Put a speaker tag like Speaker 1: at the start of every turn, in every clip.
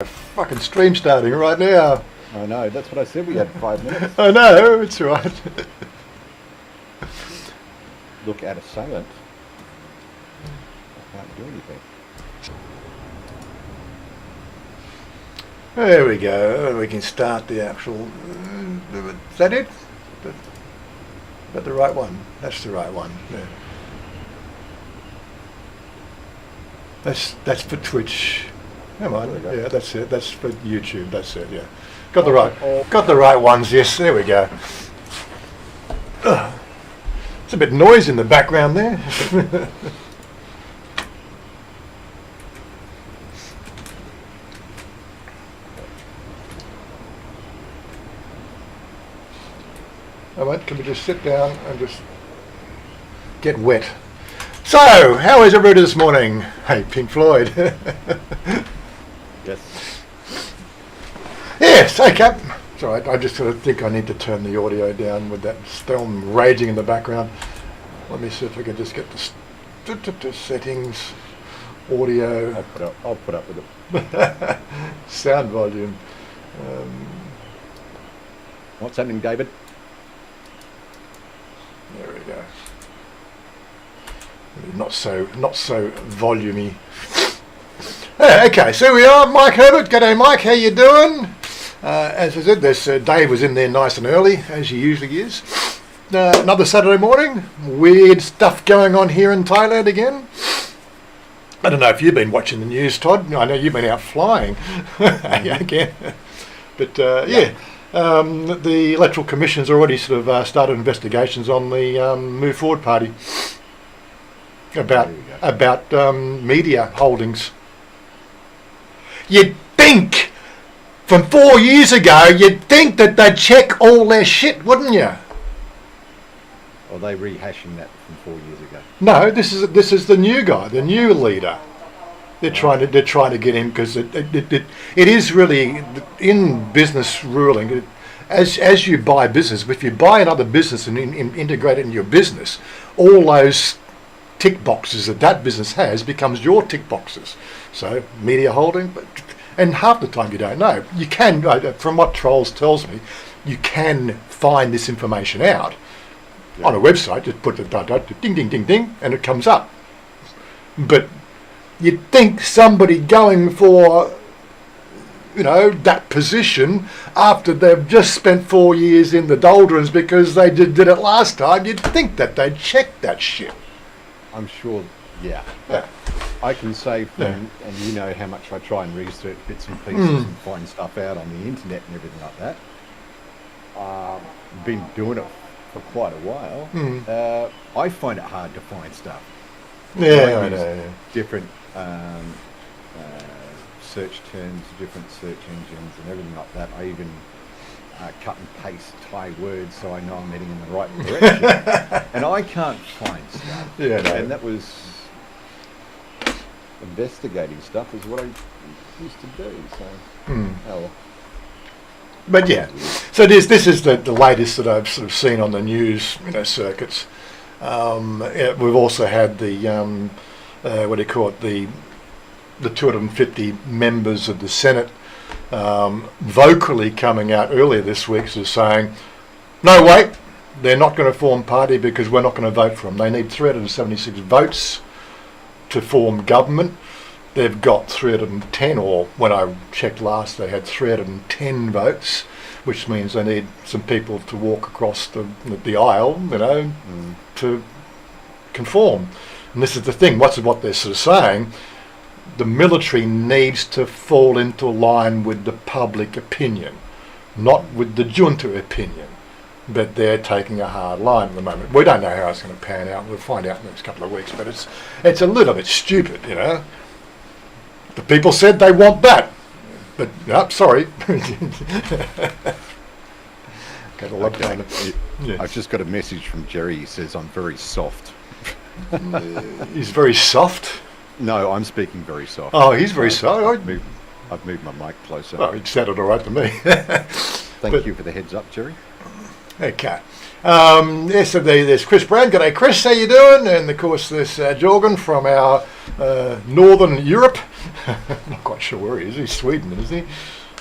Speaker 1: Fucking stream starting right now.
Speaker 2: I know, that's what I said, we had 5 minutes.
Speaker 1: I know, it's right.
Speaker 2: Look at assailant. I can't do anything.
Speaker 1: There we go. We can start the actual... Is that it? Is that the right one? That's the right one. Yeah. That's for Twitch. Come on. Yeah, that's it. That's for YouTube. That's it. Yeah. Got the right ones. Yes. There we go. It's a bit noise in the background there. All right, can we just sit down and just get wet? So, how is everybody this morning? Hey, Pink Floyd.
Speaker 2: Yes.
Speaker 1: Yes, okay. It's all right. I just sort of think I need to turn the audio down with that storm raging in the background. Let me see if I can just get the settings, audio.
Speaker 2: I'll put up with it.
Speaker 1: Sound volume.
Speaker 2: What's happening, David?
Speaker 1: There we go. Not so volumey. Okay, so we are Mike Herbert. G'day, Mike. How you doing? As I said, this Dave was in there nice and early, as he usually is. Another Saturday morning. Weird stuff going on here in Thailand again. I don't know if you've been watching the news, Todd. I know you've been out flying again. But yeah. The Electoral Commission's already sort of started investigations on the Move Forward Party about media holdings. You'd think from 4 years ago, you'd think that they'd check all their shit, wouldn't you?
Speaker 2: Are they rehashing that from 4 years ago?
Speaker 1: No, this is the new guy, the new leader. They're trying to get him because it is really in business ruling. As you buy business, if you buy another business and integrate it in your business, all those tick boxes that business has becomes your tick boxes. So media holding, and half the time you don't know. You can, from what Trolls tells me, you can find this information out on a website. Just put the ding ding ding ding, and it comes up. But you'd think somebody going for, that position after they've just spent 4 years in the doldrums because they did it last time, you'd think that they'd check that shit.
Speaker 2: I'm sure, yeah. I can say and you know how much I try and research bits and pieces and find stuff out on the internet and everything like that. Been doing it for quite a while. I find it hard to find stuff.
Speaker 1: Yeah, I know.
Speaker 2: Different search terms, different search engines and everything like that. I even cut and paste Thai words so I know I'm heading in the right direction. And I can't find stuff.
Speaker 1: Yeah, no.
Speaker 2: And that was investigating stuff is what I used to do. So,
Speaker 1: But yeah, so this is the latest that I've sort of seen on the news, circuits. We've also had the the 250 members of the Senate vocally coming out earlier this week as saying, no, wait, they're not going to form party because we're not going to vote for them. They need 376 votes to form government. They've got 310, or when I checked last, they had 310 votes, which means they need some people to walk across the aisle, to conform. And this is the thing, what they're sort of saying, the military needs to fall into line with the public opinion, not with the junta opinion. But they're taking a hard line at the moment. We don't know how it's going to pan out. We'll find out in the next couple of weeks. But it's a little bit stupid, The people said they want that. But, no, sorry.
Speaker 2: I've just got a message from Jerry. He says, I'm very soft.
Speaker 1: He's very soft?
Speaker 2: No, I'm speaking very soft.
Speaker 1: Oh, he's very soft.
Speaker 2: I've moved my mic closer.
Speaker 1: Oh, it sounded all right to me.
Speaker 2: Thank you for the heads up, Jerry.
Speaker 1: Okay. Yes, so there's Chris Brown. G'day, Chris. How you doing? And of course, there's Jorgen from our northern Europe. Not quite sure where he is. He's Sweden, isn't he?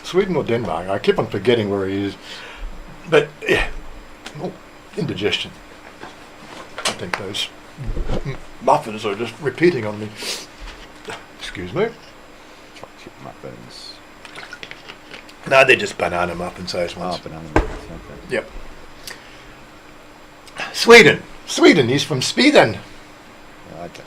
Speaker 1: Sweden or Denmark? I keep on forgetting where he is. But yeah, indigestion. I think those muffins are just repeating on me. Excuse me.
Speaker 2: Chocolate chip muffins.
Speaker 1: No, they're just banana muffins, those ones.
Speaker 2: Oh, banana muffins, okay.
Speaker 1: Yep. Sweden. Sweden. He's from Sweden.
Speaker 2: Okay.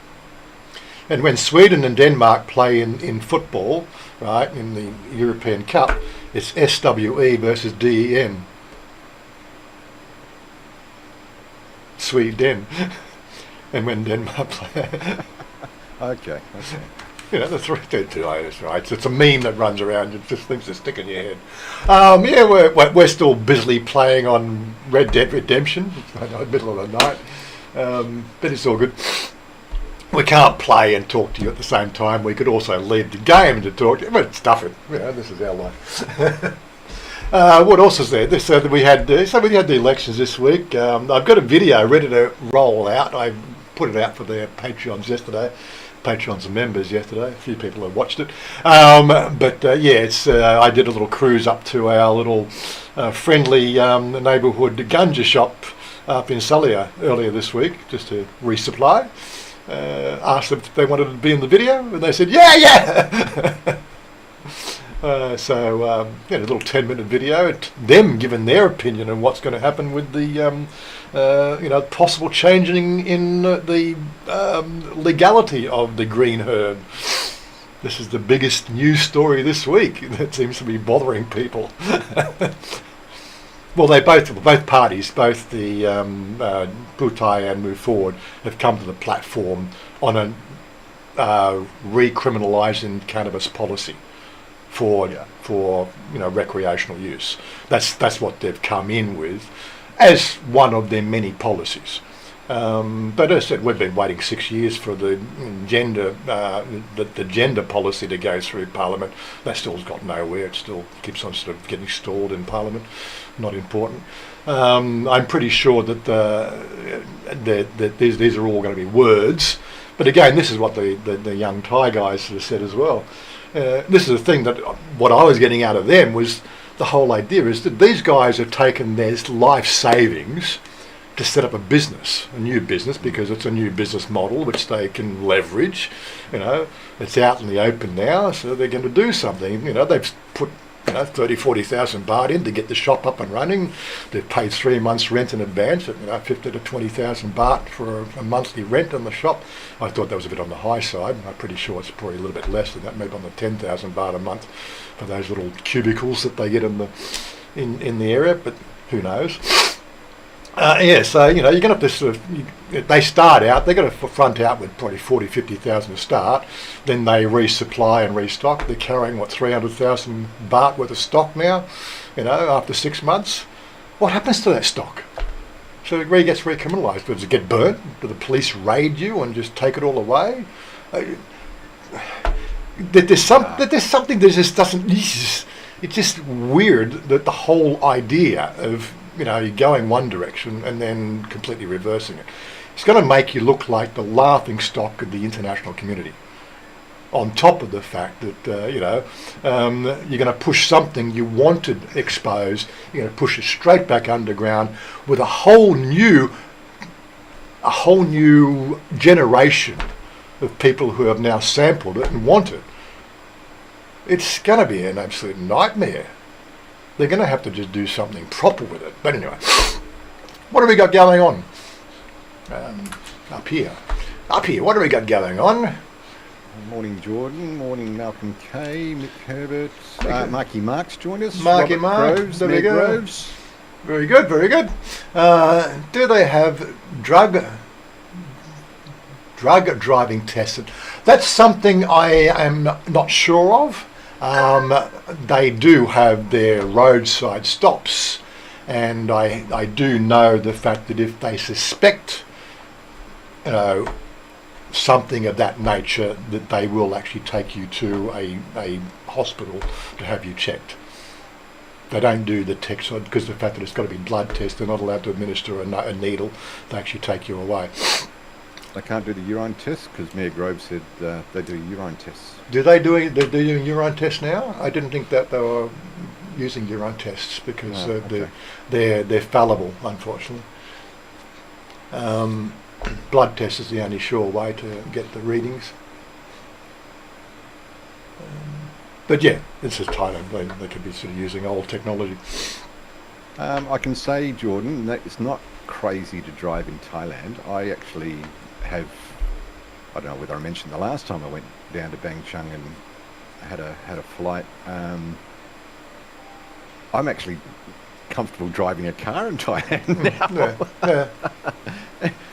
Speaker 1: And when Sweden and Denmark play in football, right, in the European Cup, it's SWE versus DEN. Sweden. And when Denmark play...
Speaker 2: Okay.
Speaker 1: That's right. It's a meme that runs around. It just things that stick in your head. Yeah, we're still busily playing on Red Dead Redemption. It's the middle of the night, but it's all good. We can't play and talk to you at the same time. We could also leave the game to talk to you, but stuff it. This is our life. What else is there? We had the elections this week. I've got a video ready to roll out. I put it out for their Patreons yesterday. Patrons and members yesterday. A few people have watched it. I did a little cruise up to our little friendly neighbourhood ganja shop up in Sullia earlier this week just to resupply. Asked them if they wanted to be in the video and they said, yeah! A little 10-minute video, them giving their opinion on what's going to happen with the possible changing in the legality of the green herb. This is the biggest news story this week that seems to be bothering people. Well, both parties, both the Putai and Move Forward, have come to the platform on a recriminalising cannabis policy for recreational use. That's what they've come in with as one of their many policies. But as I said, we've been waiting 6 years for the gender policy to go through Parliament. That still's got nowhere. It still keeps on sort of getting stalled in Parliament. Not important. I'm pretty sure that these are all going to be words. But again, this is what the young Thai guys have said as well. This is the thing that what I was getting out of them was the whole idea is that these guys have taken their life savings to set up a new business, because it's a new business model which they can leverage. It's out in the open now, so they're going to do something. They've put 30,000-40,000 baht in to get the shop up and running. They've paid 3 months rent in advance at 50 to 20,000 baht for a monthly rent on the shop. I thought that was a bit on the high side. I'm pretty sure it's probably a little bit less than that, maybe on the 10,000 baht a month for those little cubicles that they get in the area, but who knows. So you're going to have to sort of. They start out. They're going to front out with probably 40,000-50,000 to start. Then they resupply and restock. They're carrying 300,000 baht worth of stock now. After 6 months, what happens to that stock? So it gets recriminalised. Does it get burnt? Do the police raid you and just take it all away? There's something that just doesn't. It's just weird that the whole idea of you're going one direction and then completely reversing it. It's going to make you look like the laughing stock of the international community. On top of the fact that you're going to push something you wanted exposed, you're going to push it straight back underground with a whole new generation of people who have now sampled it and want it. It's going to be an absolute nightmare. They're going to have to just do something proper with it. But anyway, what have we got going on? Up here, what have we got going on?
Speaker 2: Morning, Jordan. Morning, Malcolm K, Mick Herbert. Marky Marks joined us.
Speaker 1: Marky
Speaker 2: Robert
Speaker 1: Mark,
Speaker 2: Groves,
Speaker 1: there we
Speaker 2: Meg
Speaker 1: go.
Speaker 2: Groves.
Speaker 1: Very good, very good. Do they have drug driving tests? That's something I am not sure of. They do have their roadside stops, and I do know the fact that if they suspect something of that nature, that they will actually take you to a hospital to have you checked. They don't do the tech side because of the fact that it's got to be blood test. They're not allowed to administer a needle. They actually take you away.
Speaker 2: They can't do the urine test because Mayor Grove said they do urine tests.
Speaker 1: They're doing urine tests now? I didn't think that they were using urine tests because
Speaker 2: okay.
Speaker 1: they're fallible, unfortunately. Blood test is the only sure way to get the readings. But yeah, it's just Thailand. They could be sort of using old technology.
Speaker 2: I can say, Jordan, that it's not crazy to drive in Thailand. I actually have, I don't know whether I mentioned the last time I went down to Bang Chung and had a flight. I'm actually comfortable driving a car in Thailand now.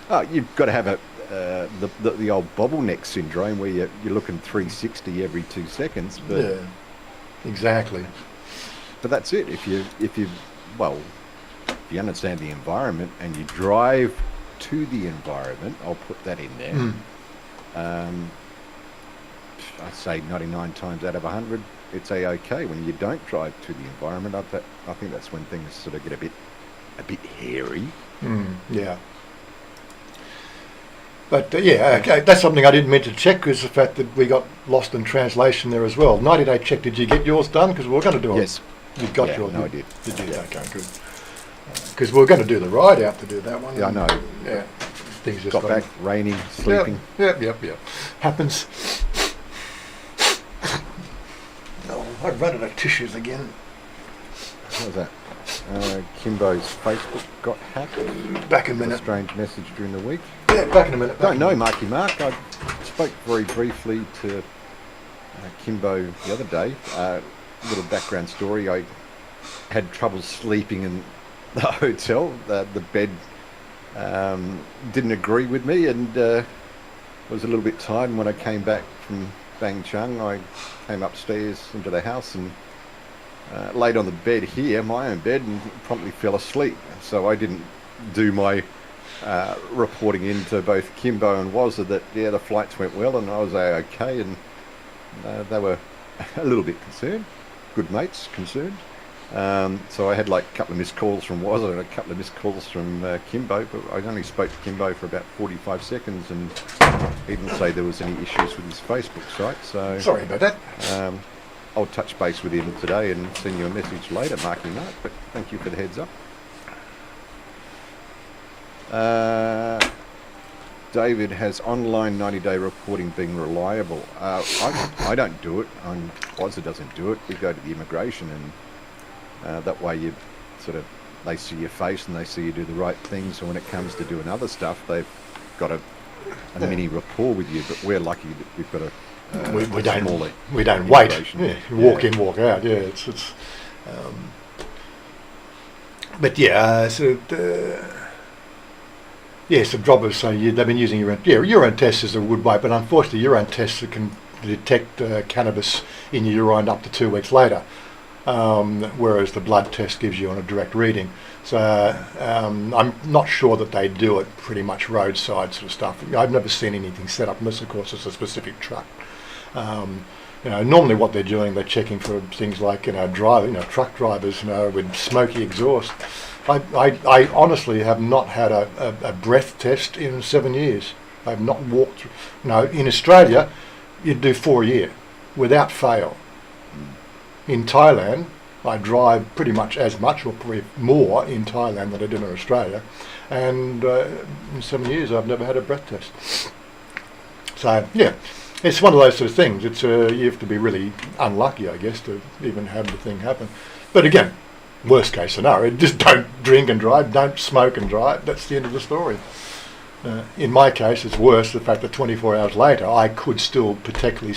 Speaker 2: Oh, you've got to have the old bottleneck syndrome where you're looking 360 every 2 seconds. But
Speaker 1: yeah, exactly.
Speaker 2: But that's it. If you understand the environment and you drive to the environment, I'll put that in there. I'd say 99 times out of 100, it's okay. When you don't drive to the environment, I think that's when things sort of get a bit hairy.
Speaker 1: Yeah. But okay, that's something I didn't mean to check, because the fact that we got lost in translation there as well. 90-day check. Did you get yours done? Because we were going to do it.
Speaker 2: Yes.
Speaker 1: You got yours.
Speaker 2: No, I did.
Speaker 1: Did you?
Speaker 2: Yeah.
Speaker 1: Okay, good. Because we were going to do the ride out to do that one.
Speaker 2: Yeah, I know.
Speaker 1: Yeah. Things just
Speaker 2: got back, raining, sleeping.
Speaker 1: Yep. Happens. Oh, I've run out of tissues again.
Speaker 2: What was that? Kimbo's Facebook got hacked.
Speaker 1: Back in a
Speaker 2: A
Speaker 1: minute.
Speaker 2: strange message during the week.
Speaker 1: Yeah, back in a minute.
Speaker 2: Don't know, Marky Mark. I spoke very briefly to Kimbo the other day. Little background story. I had trouble sleeping in the hotel. The bed didn't agree with me, and was a little bit tired. And when I came back from Bang Chung, I came upstairs into the house and laid on the bed here, my own bed, and promptly fell asleep. So I didn't do my reporting into both Kimbo and Wazza that the flights went well and I was okay, and they were a little bit concerned. Good mates concerned. So I had like a couple of missed calls from Wazza and a couple of missed calls from Kimbo, but I only spoke to Kimbo for about 45 seconds, and he didn't say there was any issues with his Facebook site. So
Speaker 1: Sorry about that.
Speaker 2: I'll touch base with him today and send you a message later, Marky Mark, but thank you for the heads up. David, has online 90-day reporting been reliable? I don't do it. Wazza doesn't do it. We go to the immigration, and that way you they see your face and they see you do the right thing. So when it comes to doing other stuff, they've got a mini rapport with you. But we're lucky that we've got a
Speaker 1: we don't wait. Yeah, walk in, walk out. Yeah, it's but yeah, some droppers say they've been using urine. Yeah, urine tests is a good way, but unfortunately, urine tests can detect cannabis in your urine up to 2 weeks later, whereas the blood test gives you on a direct reading. So I'm not sure that they do it pretty much roadside sort of stuff. I've never seen anything set up unless, of course, it's a specific truck. Normally what they're doing, they're checking for things like truck drivers, with smoky exhaust. I honestly have not had a breath test in 7 years. I've not walked through. In Australia, you'd do 4 a year without fail. In Thailand, I drive pretty much as much or probably more in Thailand than I did in Australia, and in 7 years I've never had a breath test. So yeah, it's one of those sort of things. It's you have to be really unlucky, I guess, to even have the thing happen. But again, worst case scenario, just don't drink and drive, don't smoke and drive. That's the end of the story. In my case, it's worse the fact that 24 hours later, I could still particularly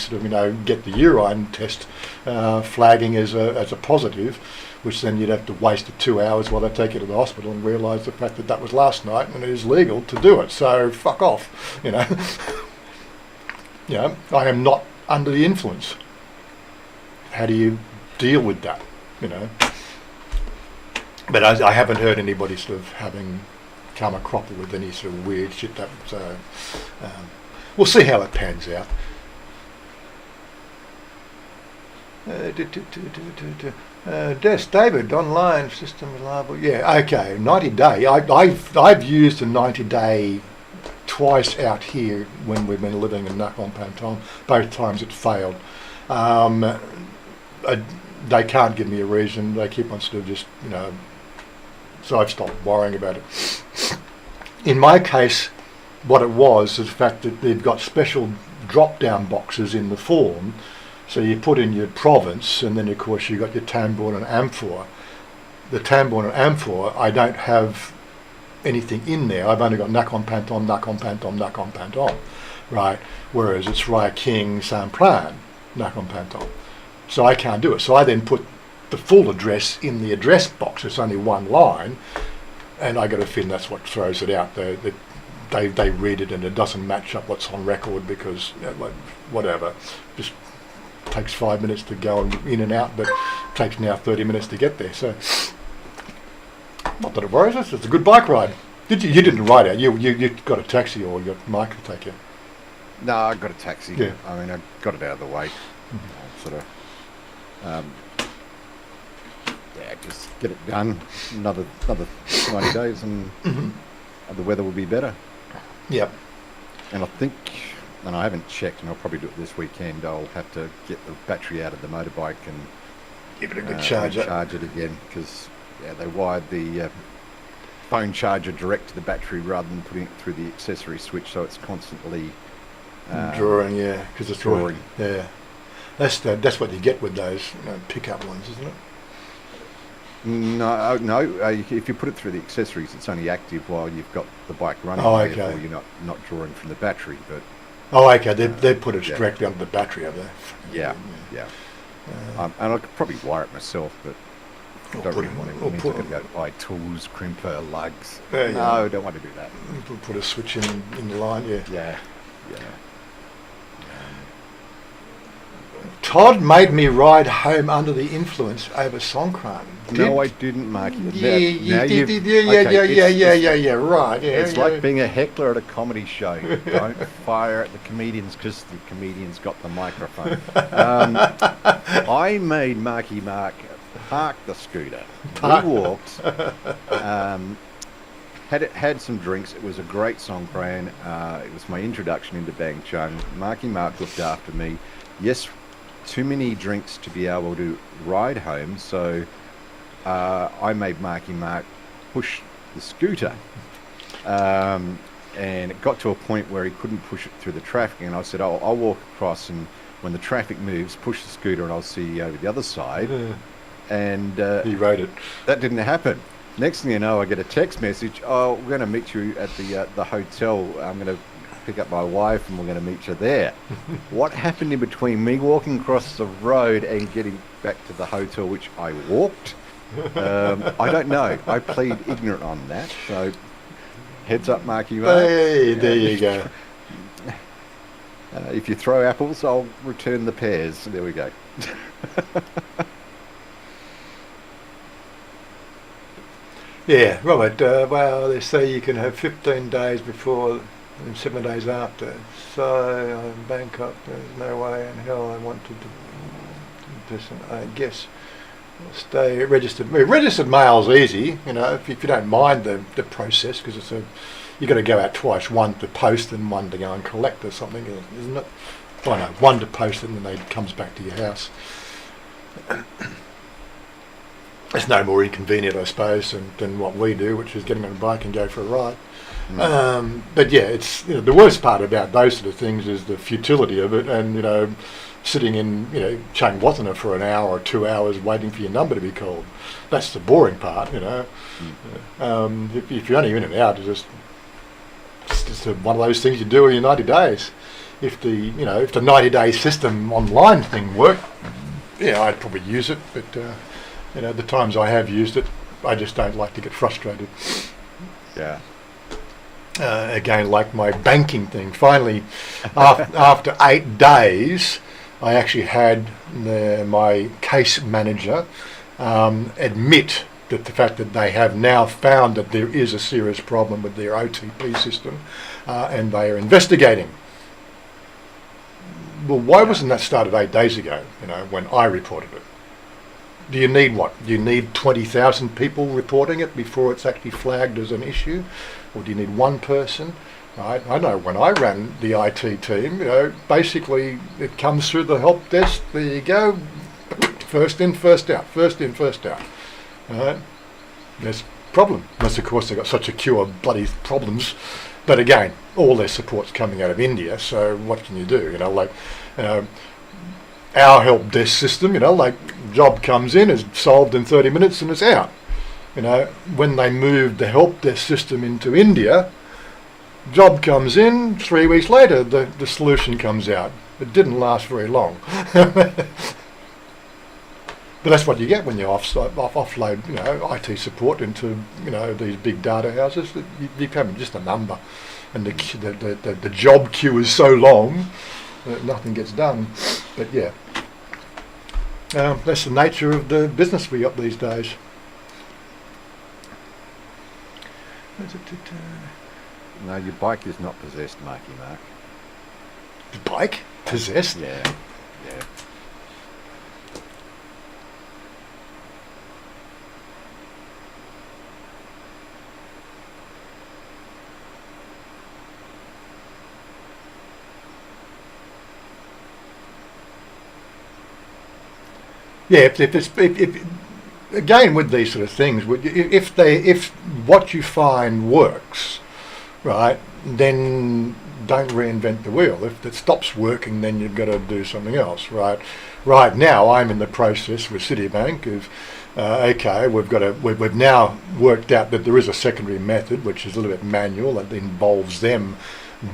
Speaker 1: get the urine test flagging as a positive, which then you'd have to waste the 2 hours while they take you to the hospital and realise the fact that was last night and it is legal to do it. So fuck off, I am not under the influence. How do you deal with that, But I haven't heard anybody sort of having come a cropper with any sort of weird shit. So we'll see how it pans out. Des David, online system reliable. Yeah, okay, 90 day. I've used a 90 day twice out here when we've been living in Nakhon Pathom. Both times it failed. They can't give me a reason. They keep on sort of just, so I've stopped worrying about it. In my case, what it was is the fact that they've got special drop-down boxes in the form. So you put in your province, and then of course you got your Tambour and Amphor. The Tambour and Amphor, I don't have anything in there. I've only got Nakhon Pathom, Nakhon Pathom, Nakhon Pathom, right? Whereas it's Raya King, Sampran, Nakhon Pathom. So I can't do it. So I then put the full address in the address box. It's only one line, and I got a feeling that's what throws it out. They read it and it doesn't match up what's on record because whatever. Just takes 5 minutes to go in and out, but it takes now 30 minutes to get there. So not that it worries us. It's a good bike ride. You didn't ride out. You got a taxi or your Mike to take you?
Speaker 2: No, I got a taxi.
Speaker 1: Yeah.
Speaker 2: I mean, I got it out of the way. Sort of. Just get it done. Another 90 days, and the weather will be better.
Speaker 1: Yep.
Speaker 2: And I think, and I haven't checked, and I'll probably do it this weekend. I'll have to get the battery out of the motorbike and
Speaker 1: give it a good charge
Speaker 2: it again, because they wired the phone charger direct to the battery rather than putting it through the accessory switch, so it's constantly
Speaker 1: drawing. Yeah, because it's
Speaker 2: drawing.
Speaker 1: Yeah, that's what you get with those pickup ones, isn't it?
Speaker 2: No. If you put it through the accessories, it's only active while you've got the bike running.
Speaker 1: Oh, okay.
Speaker 2: Therefore, you're not drawing from the battery. But
Speaker 1: okay. They put it directly onto the battery, have they?
Speaker 2: Yeah. And I could probably wire it myself, but I don't really want to. It means I've got to go buy tools, crimper, lugs. No, don't want to do that.
Speaker 1: Put a switch in the line.
Speaker 2: Yeah.
Speaker 1: Todd made me ride home under the influence over Songkran.
Speaker 2: No, I didn't, Mark.
Speaker 1: Yeah, right. Yeah,
Speaker 2: it's like being a heckler at a comedy show. Don't fire at the comedians because the comedians got the microphone. I made Marky Mark park the scooter. We walked. Had some drinks. It was a great Songkran. It was my introduction into Bang Chung. Marky Mark looked after me. Yes, too many drinks to be able to ride home, so I made Marky Mark push the scooter, and it got to a point where he couldn't push it through the traffic, and I said, I'll walk across, and when the traffic moves, push the scooter and I'll see you over the other side. And
Speaker 1: he rode it.
Speaker 2: That didn't happen. Next thing you know, I get a text message, we're going to meet you at the hotel. I'm going to pick up my wife and we're going to meet you there. What happened in between me walking across the road and getting back to the hotel, which I walked? I don't know. I plead ignorant on that. So heads up, Marky Mark.
Speaker 1: Hey, there you go.
Speaker 2: If you throw apples, I'll return the pears. There we go.
Speaker 1: Yeah, Robert. Well, they say you can have 15 days before and 7 days after. So I'm Bangkok. There's no way in hell I want to do this. I guess I'll stay registered. Registered mail's easy, if you don't mind the process, because you got to go out twice, one to post and one to go and collect or something, isn't it? Oh no, one to post it and then it comes back to your house. It's no more inconvenient, I suppose, than what we do, which is getting on a bike and go for a ride. But yeah, it's the worst part about those sort of things is the futility of it, and sitting in Changwatana for an hour or 2 hours waiting for your number to be called. That's the boring part, If you're only in and out, it's just one of those things you do in your 90 days. If the 90-day system online thing worked, I'd probably use it, but the times I have used it, I just don't like to get frustrated.
Speaker 2: Yeah.
Speaker 1: Again, like my banking thing. Finally, after 8 days, I actually had my case manager admit that the fact that they have now found that there is a serious problem with their OTP system, and they are investigating. Well, why wasn't that started 8 days ago, when I reported it? Do you need what? Do you need 20,000 people reporting it before it's actually flagged as an issue? Or do you need one person? Right? I know when I ran the IT team, basically it comes through the help desk, there you go, first in, first out, first in, first out. Right? There's a problem. Unless, of course, they've got such a queue of bloody problems. But again, all their support's coming out of India, so what can you do? Our help desk system, job comes in, is solved in 30 minutes and it's out. When they moved the help desk system into India, job comes in, 3 weeks later the solution comes out. It didn't last very long. But that's what you get when you offload, IT support into, these big data houses. You become just a number, and the job queue is so long that nothing gets done. But yeah, that's the nature of the business we got these days.
Speaker 2: No, your bike is not possessed, Mark.
Speaker 1: The bike? Possessed?
Speaker 2: Yeah.
Speaker 1: Yeah, if again with these sort of things, if what you find works, right, then don't reinvent the wheel. If it stops working, then you've got to do something else, right? Right now, I'm in the process with Citibank of we've now worked out that there is a secondary method which is a little bit manual that involves them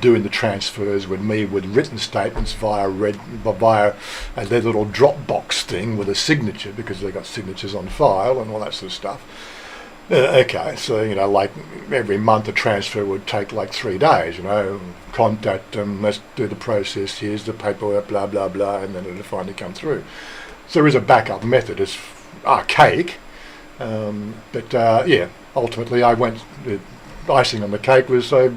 Speaker 1: doing the transfers with me with written statements via their little Dropbox thing with a signature, because they've got signatures on file and all that sort of stuff. So like every month a transfer would take like 3 days. Contact them, let's do the process. Here's the paperwork, blah blah blah, and then it'll finally come through. So there is a backup method. It's archaic, but ultimately the icing on the cake was I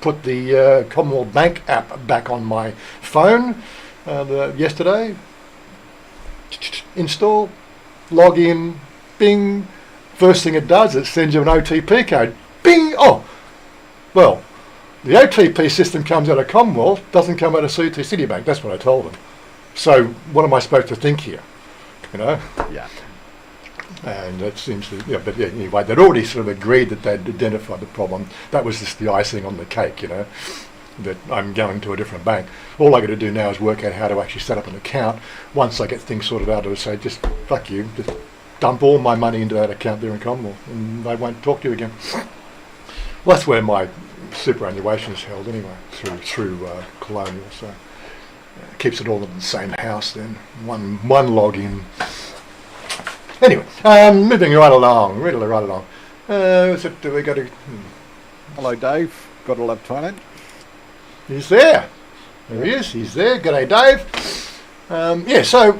Speaker 1: put the Commonwealth Bank app back on my phone yesterday. Install, log in, bing. First thing it does, it sends you an OTP code. Bing! Oh, well, the OTP system comes out of Commonwealth, doesn't come out of Citibank. That's what I told them. So what am I supposed to think here?
Speaker 2: Yeah.
Speaker 1: And that seems to, anyway, they'd already sort of agreed that they'd identified the problem. That was just the icing on the cake, that I'm going to a different bank. All I got to do now is work out how to actually set up an account. Once I get things sorted out, I would say, just fuck you, just dump all my money into that account there in Commonwealth, and they won't talk to you again. Well, that's where my superannuation is held anyway, through Colonial, so keeps it all in the same house then, one login. Anyway, moving right along. Do we go to...
Speaker 2: Hello, Dave. Gotta love Thailand.
Speaker 1: He's there. There he is. He's there. G'day, Dave. So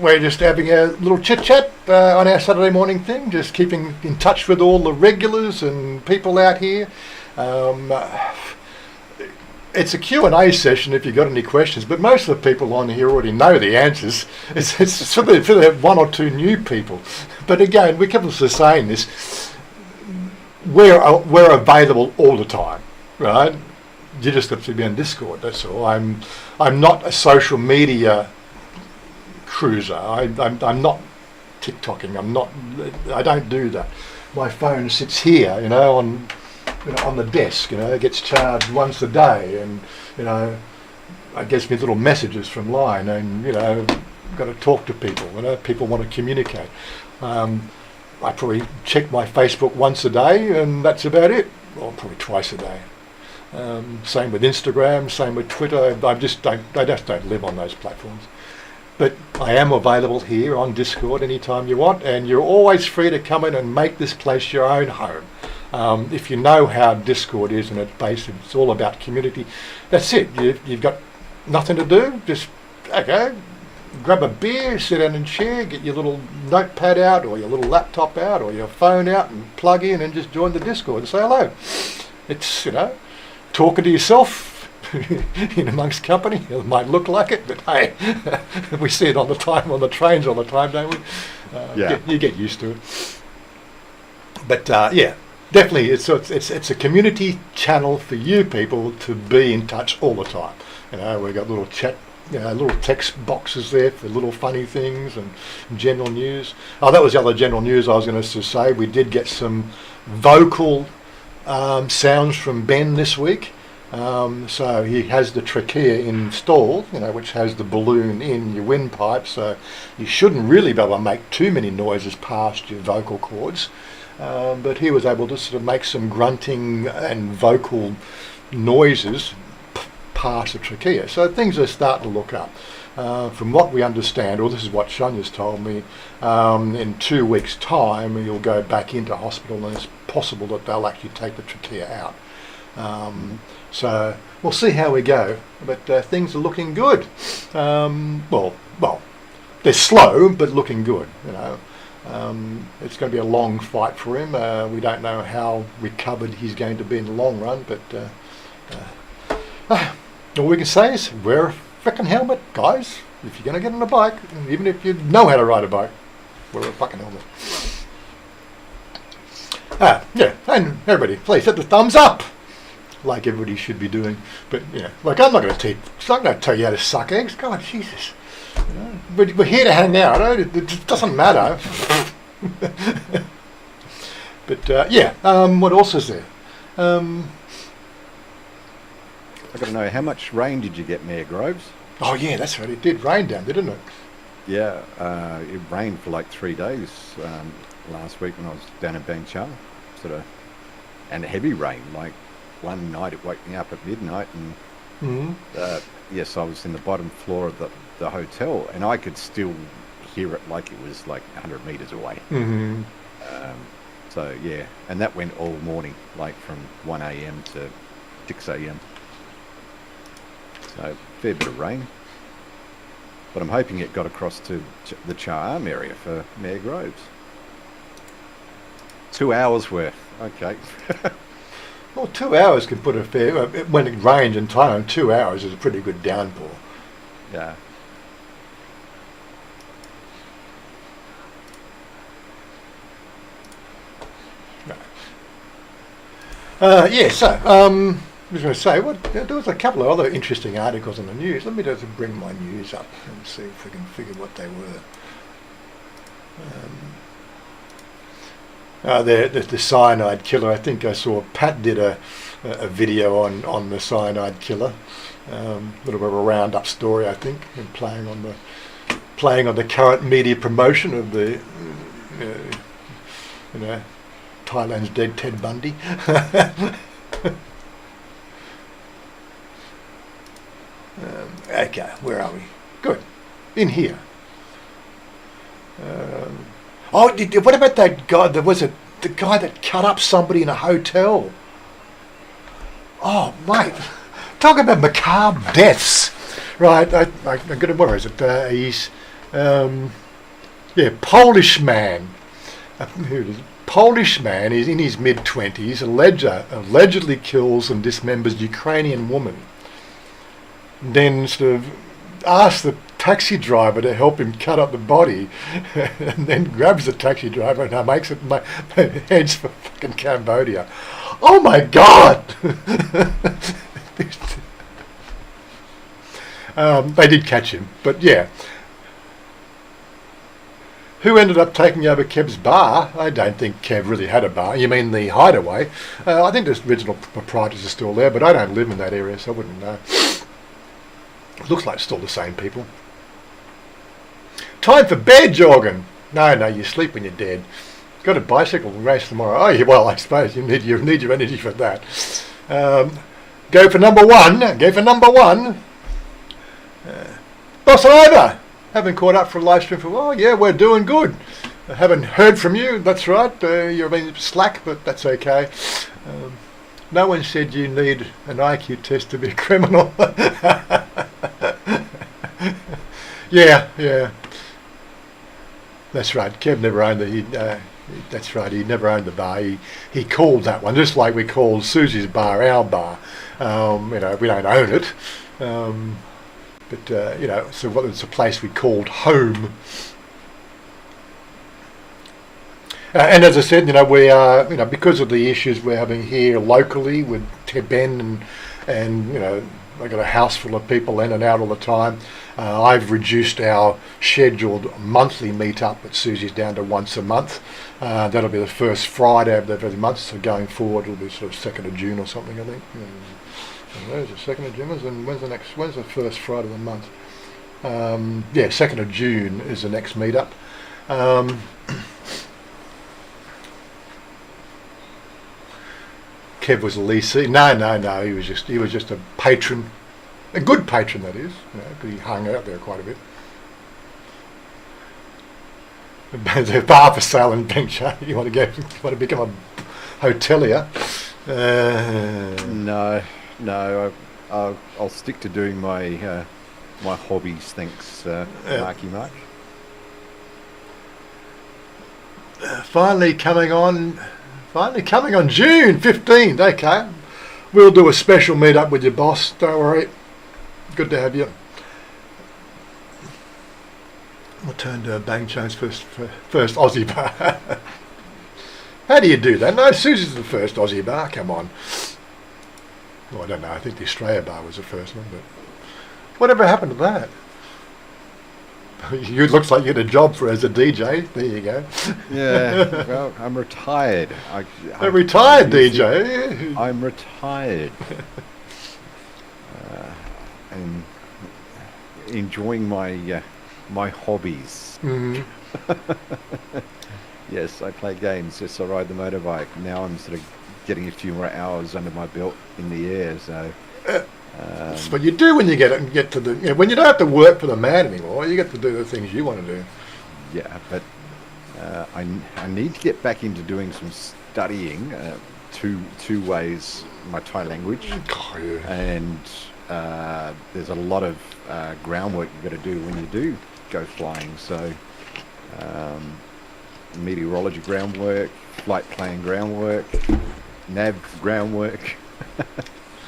Speaker 1: we're just having a little chit-chat on our Saturday morning thing, just keeping in touch with all the regulars and people out here. It's a Q&A session if you've got any questions, but most of the people on here already know the answers. It's for the one or two new people. But again, we keep on saying this, we're available all the time, right? You just have to be on Discord, that's all. I'm not a social media cruiser. I'm not TikToking. I don't do that. My phone sits here, on the desk, it gets charged once a day, and it gives me little messages from Line, and got to talk to people. People want to communicate. I probably check my Facebook once a day, and that's about it. Or probably twice a day. Same with Instagram, same with Twitter. I just don't live on those platforms. But I am available here on Discord anytime you want, and you're always free to come in and make this place your own home. If you know how Discord is and it's all about community, that's it. You've got nothing to do, just grab a beer, sit down in a chair, get your little notepad out or your little laptop out or your phone out and plug in and just join the Discord and say hello. It's, talking to yourself in amongst company. It might look like it, but hey, we see it on the trains all the time, don't we? You get used to it. But yeah, definitely, it's a community channel for you people to be in touch all the time. We've got little chat, little text boxes there for little funny things and general news. Oh, that was the other general news I was going to say. We did get some vocal sounds from Ben this week. So he has the trachea installed, which has the balloon in your windpipe, so you shouldn't really be able to make too many noises past your vocal cords. But he was able to sort of make some grunting and vocal noises past the trachea. So things are starting to look up. From what we understand, or this is what Chanya's told me, in 2 weeks' time you'll go back into hospital and it's possible that they'll actually take the trachea out. So we'll see how we go, but things are looking good. Well, they're slow, but looking good. It's going to be a long fight for him. We don't know how recovered he's going to be in the long run, but all we can say is wear a frickin' helmet, guys. If you're going to get on a bike, even if you know how to ride a bike, wear a fucking helmet. Yeah, and everybody, please hit the thumbs up, like everybody should be doing. But like I'm not going to tell you how to suck eggs. God, Jesus, we're here to hang out. It just doesn't matter. But what else is there?
Speaker 2: I've got to know, how much rain did you get, Mayor Groves?
Speaker 1: Oh yeah, that's right. It did rain down, didn't it?
Speaker 2: Yeah, it rained for like 3 days last week when I was down in Bangchar, and heavy rain. Like one night it woke me up at midnight, and yes, I was in the bottom floor of the hotel, and I could still hear it like it was like 100 meters away. Mm-hmm. So yeah, and that went all morning, like from 1 a.m. to 6 a.m. So fair bit of rain, but I'm hoping it got across to the Char area for Mayor Groves. 2 hours worth. Okay.
Speaker 1: Well, 2 hours can put a fair. When it rains in Thailand, 2 hours is a pretty good downpour.
Speaker 2: Yeah.
Speaker 1: I was going to say, there was a couple of other interesting articles on the news. Let me just bring my news up and see if we can figure what they were. The cyanide killer. I think I saw Pat did a video on the cyanide killer. A little bit of a roundup story, I think, and playing on the current media promotion of the Thailand's dead Ted Bundy. Okay, where are we? Good. In here. What about that guy? The guy that cut up somebody in a hotel. Oh, mate. Talk about macabre deaths. Right, I got it. What is it? He's, Polish man. Who it is? Polish man is in his mid-20s, allegedly kills and dismembers Ukrainian woman. Then sort of asks the taxi driver to help him cut up the body, and then grabs the taxi driver and heads for fucking Cambodia. Oh my God! They did catch him, but yeah. Who ended up taking over Kev's bar? I don't think Kev really had a bar. You mean the Hideaway? I think the original proprietors are still there, but I don't live in that area, so I wouldn't know. Looks like still the same people. Time for bed, Jorgen. No, you sleep when you're dead. Got a bicycle race tomorrow. Oh, yeah, well, I suppose you need your energy for that. Go for number one. Boss Ida. Haven't caught up for a live stream for a while. Yeah, we're doing good. I haven't heard from you. That's right. You're being slack, but that's okay. No one said you need an IQ test to be a criminal. Yeah. That's right. Kev never owned That's right. He never owned the bar. He called that one, just like we called Susie's bar our bar. We don't own it, but so what was a place we called home. And as I said, we are, because of the issues we're having here locally with Ben and I got a house full of people in and out all the time. I've reduced our scheduled monthly meet-up at Susie's down to once a month. That'll be the first Friday of every month, so going forward it'll be sort of 2nd of June or something, I think. Where's the 2nd of June? And when's the first Friday of the month? 2nd of June is the next meet-up. Kev was a leasee. No. He was just a patron, a good patron that is. Because he hung out there quite a bit. There's a bar for sale in Bencha. You want to become a hotelier?
Speaker 2: No. I'll stick to doing my my hobbies. Thanks, Marky Mark.
Speaker 1: Finally coming on June 15th. Okay, we'll do a special meet up with your boss. Don't worry. Good to have you. We'll turn to Bang Chang's first Aussie bar. How do you do that? No, Susie's the first Aussie bar. Come on. Well, I don't know. I think the Australia bar was the first one, but whatever happened to that? You looks like you had a job as a DJ. There you go.
Speaker 2: Yeah, well, I'm retired.
Speaker 1: A retired DJ.
Speaker 2: I'm retired. And enjoying my my hobbies.
Speaker 1: Mm-hmm.
Speaker 2: Yes, I play games. Yes, I ride the motorbike. Now I'm sort of getting a few more hours under my belt in the air. So.
Speaker 1: That's what you do when you get to the when you don't have to work for the man anymore. You get to do the things you want to do.
Speaker 2: Yeah, but I need to get back into doing some studying. Two ways, my Thai language, and there's a lot of groundwork you've got to do when you do go flying. So meteorology groundwork, flight plan groundwork, nav groundwork.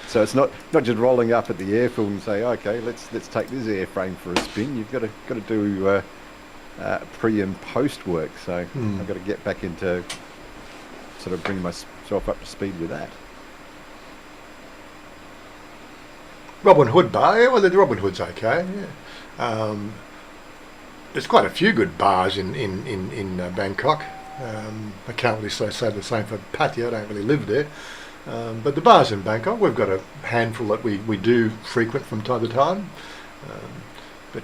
Speaker 2: So it's not just rolling up at the airfield and say, okay, let's take this airframe for a spin. You've got to do pre and post work. So I've got to get back into sort of bring myself up to speed with that.
Speaker 1: Robin Hood bar, yeah, well, the Robin Hood's okay. Yeah. There's quite a few good bars in Bangkok. I can't really say the same for Pattaya. I don't really live there. But the bars in Bangkok, we've got a handful that we do frequent from time to time.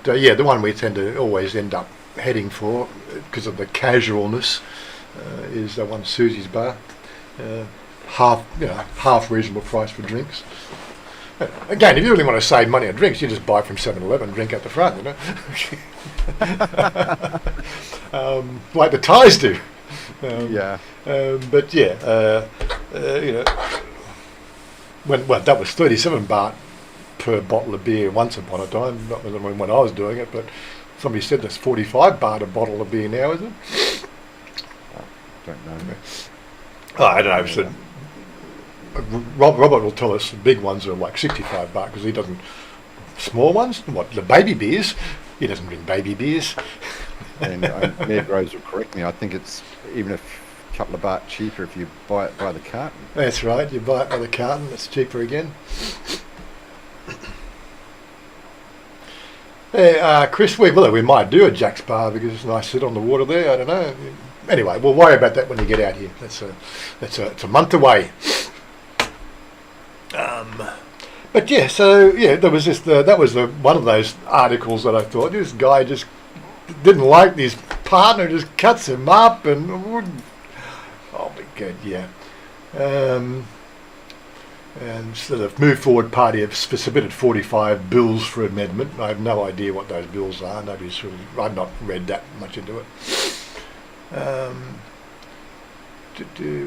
Speaker 1: The one we tend to always end up heading for because of the casualness is the one Susie's bar. Half reasonable price for drinks. Again, if you really want to save money on drinks, you just buy from 7-Eleven, drink at the front, like the Thais do. That was 37 baht per bottle of beer once upon a time. Not when I was doing it, but somebody said that's 45 baht a bottle of beer now, is it?
Speaker 2: I don't know.
Speaker 1: I don't know. So Robert will tell us the big ones are like 65 baht because he doesn't. Small ones, the baby beers. He doesn't drink baby beers.
Speaker 2: And Ned Rose will correct me. I think it's even a couple of baht cheaper if you buy it by the carton.
Speaker 1: That's right. You buy it by the carton. It's cheaper again. Chris, we might do a Jack's bar because it's a nice sit on the water there. I don't know. Anyway, we'll worry about that when you get out here. It's a month away. There was this. That was one of those articles that I thought this guy just didn't like his partner, just cuts him up, and oh my god, yeah. And so the Move Forward Party have submitted 45 bills for amendment. I have no idea what those bills are. I've not read that much into it.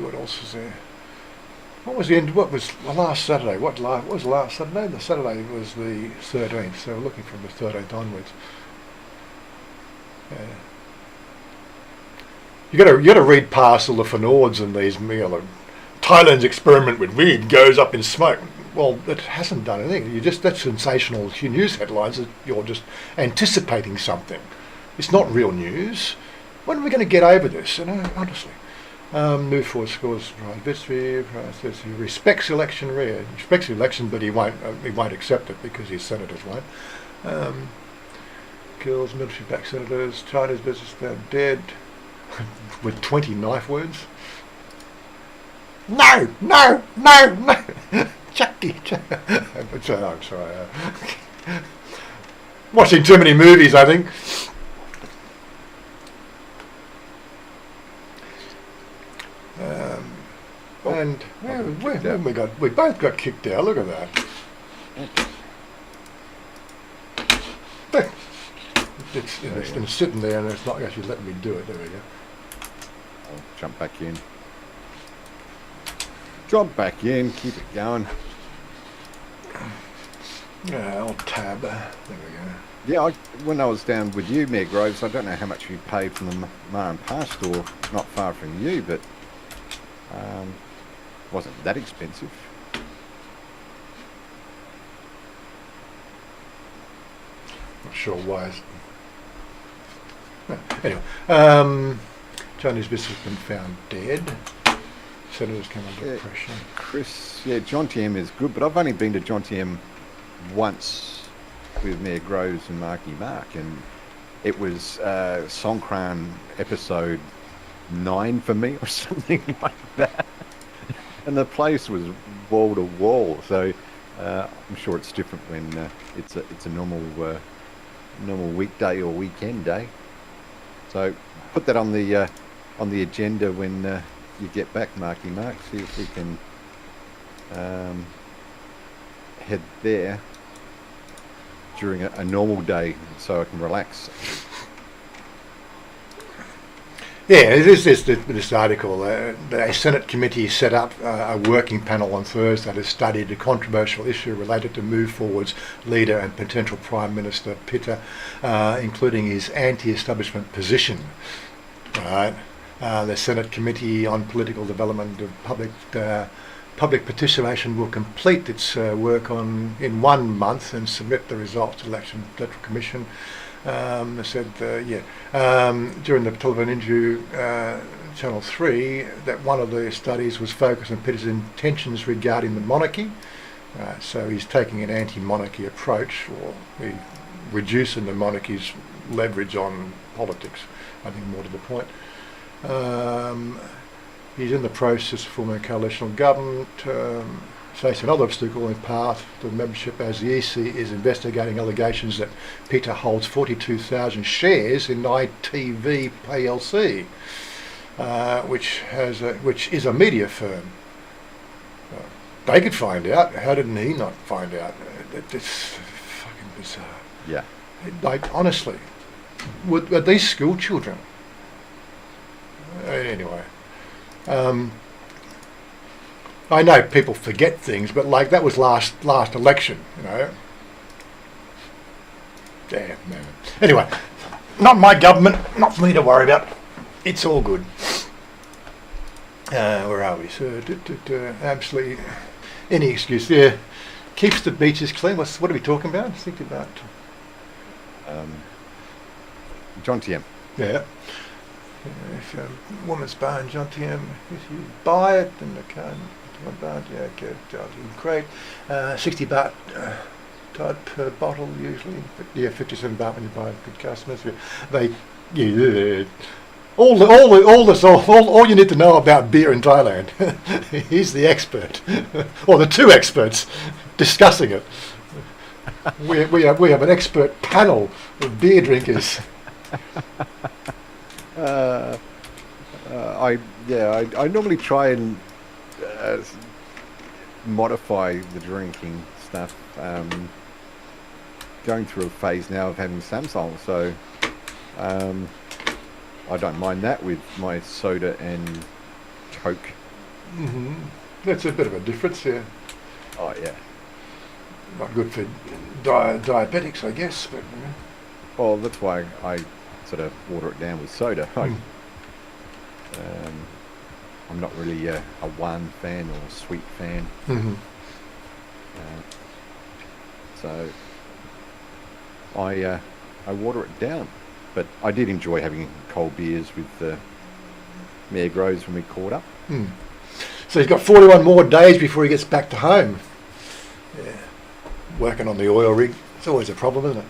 Speaker 1: What else is there? What was the end? What was the last Saturday? What was last Saturday? The Saturday was the 13th. So we're looking from the 13th onwards. you got to read past all the Fnords and these, like, Thailand's experiment with weed goes up in smoke. Well, it hasn't done anything. That's sensational news headlines. That you're just anticipating something. It's not real news. When are we going to get over this? Honestly. Move forward scores right. Victory respects election. Respects the election, but he won't accept it because his senators won't. Kills military-backed senators. China's businessman dead with 20 knife wounds. No. Chucky. I'm sorry. Watching too many movies, I think. We both got kicked out. Look at that. It's sitting there and it's not actually letting me do it. There we go.
Speaker 2: I'll jump back in. Jump back in. Keep it going.
Speaker 1: I'll tab. There we go.
Speaker 2: Yeah, when I was down with you, Mayor Groves, I don't know how much you paid from the Mar and Pa store, not far from you, but wasn't that expensive.
Speaker 1: Not sure why. Anyway, Chinese businessman found dead. Senators come under pressure.
Speaker 2: Chris, John TM is good, but I've only been to John TM once with Mayor Groves and Marky Mark, and it was Songkran episode 9 for me or something like that. And the place was wall to wall, so I'm sure it's different when it's a normal weekday or weekend day. So put that on the agenda when you get back, Marky Mark. See if we can head there during a normal day, so I can relax.
Speaker 1: Yeah, this article. A Senate committee set up a working panel on Thursday to study the controversial issue related to Move Forward's leader and potential Prime Minister Pitta, including his anti-establishment position. Right. The Senate Committee on Political Development of Public Participation will complete its work in 1 month and submit the results to the Election Electoral Commission. They said, during the telephone interview, Channel 3, that one of the studies was focused on Peter's intentions regarding the monarchy. So he's taking an anti-monarchy approach, or reducing the monarchy's leverage on politics, I think, more to the point. He's in the process of forming a coalitional government, facing another obstacle in path to membership as the EC is investigating allegations that Peter holds 42,000 shares in ITV PLC, which is a media firm. They could find out. How didn't he not find out? It's fucking bizarre.
Speaker 2: Yeah.
Speaker 1: Like, honestly, are these school children? Anyway. I know people forget things, but like that was last election, you know. Damn, man. Anyway, not my government, not for me to worry about. It's all good. Where are we? So, absolutely any excuse there. Keeps the beaches clean. What are we talking about? Think about
Speaker 2: John TM.
Speaker 1: Yeah. If a woman's buying John TM, if you buy it, then the car. $1, yeah, okay, great. 60 baht per bottle usually. Yeah, 57 baht when you buy good customers. All you need to know about beer in Thailand. He's the expert, or the two experts discussing it. We have an expert panel of beer drinkers.
Speaker 2: I normally try and modify the drinking stuff. Going through a phase now of having Samsung, so I don't mind that with my soda and Coke.
Speaker 1: Mm-hmm. That's a bit of a difference, yeah.
Speaker 2: Oh yeah.
Speaker 1: Not good for diabetics, I guess, but.
Speaker 2: Well, that's why I sort of water it down with soda. I'm not really a one fan or sweet fan.
Speaker 1: Mm-hmm.
Speaker 2: So I water it down. But I did enjoy having cold beers with Mayor Groves when we caught up.
Speaker 1: Mm. So he's got 41 more days before he gets back to home. Yeah. Working on the oil rig. It's always a problem, isn't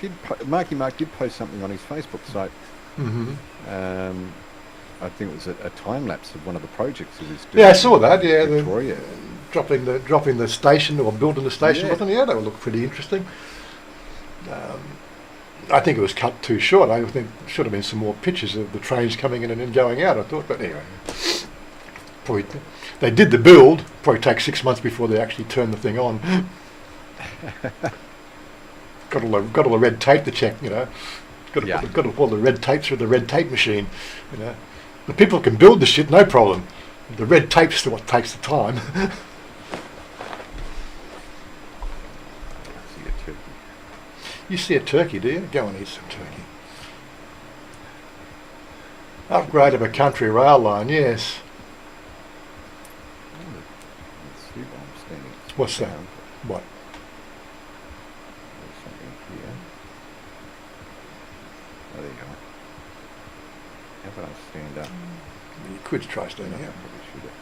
Speaker 1: it?
Speaker 2: Marky Mark did post something on his Facebook site.
Speaker 1: Mm-hmm.
Speaker 2: I think it was a time lapse of one of the projects he was doing.
Speaker 1: Yeah, I saw that. Yeah,
Speaker 2: Victoria.
Speaker 1: dropping the station or building the station.
Speaker 2: Yeah.
Speaker 1: Wasn't it? Yeah, that would look pretty interesting. I think it was cut too short. I think there should have been some more pictures of the trains coming in and then going out. I thought, but anyway, probably they did the build. Probably take 6 months before they actually turn the thing on. got all the red tape to check. You know, got to pull the red tape through the red tape machine. You know, the people can build the shit, no problem. The red tape's what takes the time. You see a turkey, do you? Go and eat some turkey. Upgrade of a country rail line, yes.
Speaker 2: Let's see what I'm standing.
Speaker 1: What's that? What?
Speaker 2: There's something here. Oh, there you go. How about I stand up?
Speaker 1: You could try standing
Speaker 2: Yeah,
Speaker 1: up.
Speaker 2: probably should have.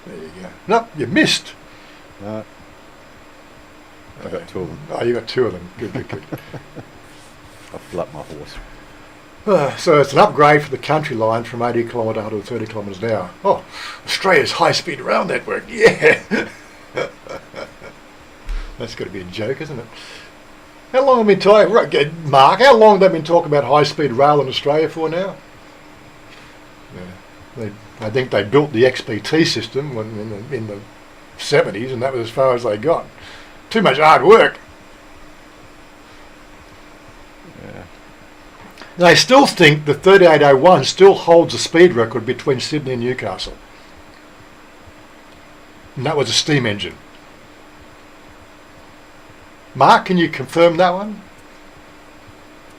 Speaker 1: There you go. No, you missed.
Speaker 2: No. I got two of them.
Speaker 1: Oh, you got two of them. Good, good, good.
Speaker 2: I fill up my horse.
Speaker 1: So it's an upgrade for the country line from 80 kilometre to 30 kilometres an hour. Oh, Australia's high-speed rail network. Yeah. That's got to be a joke, isn't it? How long have we been talking, Mark? How long have they been talking about high-speed rail in Australia for now? Yeah. I think they built the XPT system in the 70s, and that was as far as they got. Too much hard work.
Speaker 2: Yeah.
Speaker 1: They still think the 3801 still holds the speed record between Sydney and Newcastle. And that was a steam engine. Mark, can you confirm that one?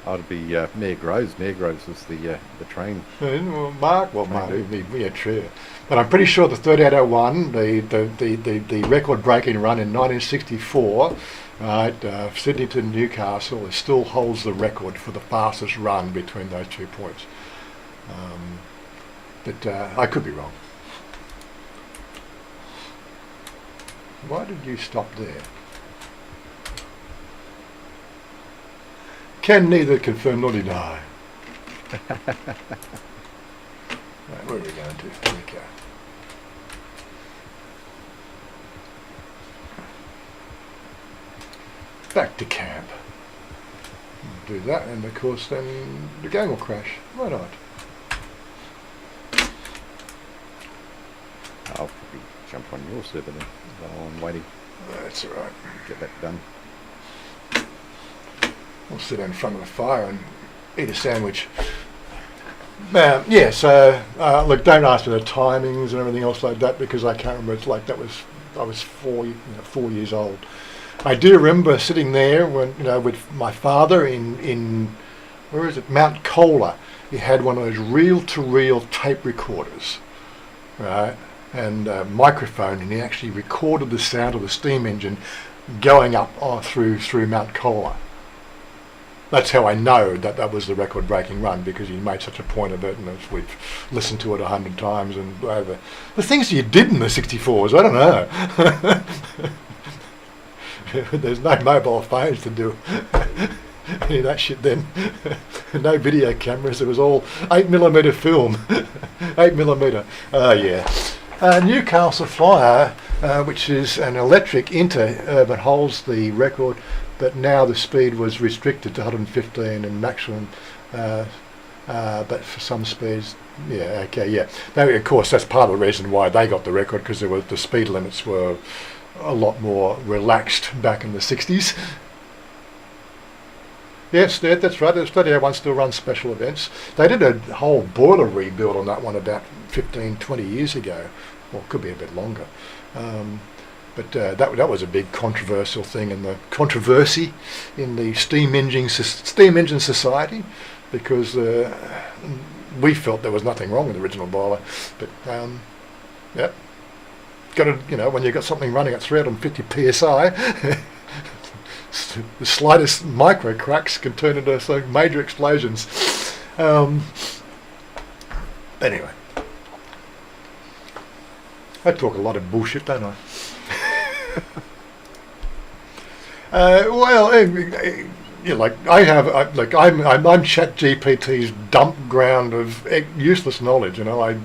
Speaker 2: Oh, it'd be Mayor Groves. Mayor Groves was the train.
Speaker 1: Well, Mark, yeah, true. But I'm pretty sure the 3801, the record-breaking run in 1964, right, Sydney to Newcastle, it still holds the record for the fastest run between those 2 points. But I could be wrong. Why did you stop there? Can neither confirm nor deny. Right, where are we going to? Here we go. Back to camp. Do that, and of course then the game will crash. Why not?
Speaker 2: I'll probably jump on your server then while I'm waiting.
Speaker 1: That's all right.
Speaker 2: Get that done.
Speaker 1: We'll sit in front of the fire and eat a sandwich. Yeah, so look, don't ask me the timings and everything else like that because I can't remember. It's like I was 4 years old. I do remember sitting there when with my father in where is it, Mount Cola. He had one of those reel-to-reel tape recorders, right, and a microphone, and he actually recorded the sound of the steam engine going up through Mount Cola. That's how I know that was the record-breaking run because he made such a point of it, and we've listened to it 100 times and over. The things you did in the 64s, I don't know. There's no mobile phones to do any of that shit then. No video cameras. It was all 8mm film. 8mm. Oh yeah. Newcastle Flyer, which is an electric interurban, holds the record. But now the speed was restricted to 115 and maximum, but for some speeds, yeah, okay, yeah. Now, of course, that's part of the reason why they got the record because the speed limits were a lot more relaxed back in the 60s. Yes, that's right. The 3801 still runs special events. They did a whole boiler rebuild on that one about 15, 20 years ago. Well, it could be a bit longer. But that was a big controversial thing in the controversy in the steam engine society, because we felt there was nothing wrong with the original boiler. But yeah, got to, when you've got something running at 350 psi, the slightest micro cracks can turn into some major explosions. Anyway, I talk a lot of bullshit, don't I? I'm ChatGPT's dump ground of useless knowledge. I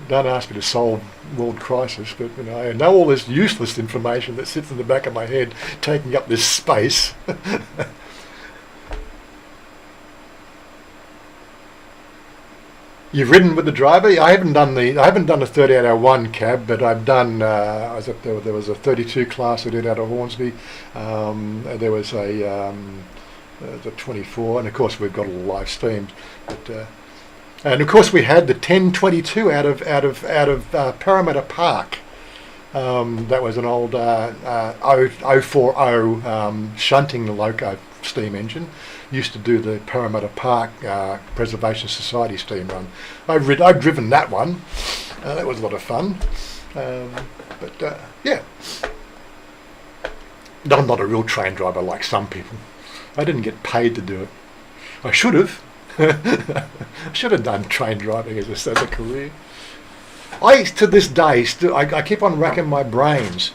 Speaker 1: don't ask me to solve world crisis, but I know all this useless information that sits in the back of my head, taking up this space. You've ridden with the driver? I haven't done the 3801 cab, but I've done. There was a 32 class I did out of Hornsby. There was a 24, and of course we've got all the live streams. But and of course we had the 1022 out of Parramatta Park. That was an old 040 shunting loco steam engine. Used to do the Parramatta Park Preservation Society steam run. I've driven that one. That was a lot of fun. Yeah, I'm not a real train driver like some people. I didn't get paid to do it. I should have. I should have done train driving as a career. To this day, I keep on racking my brains.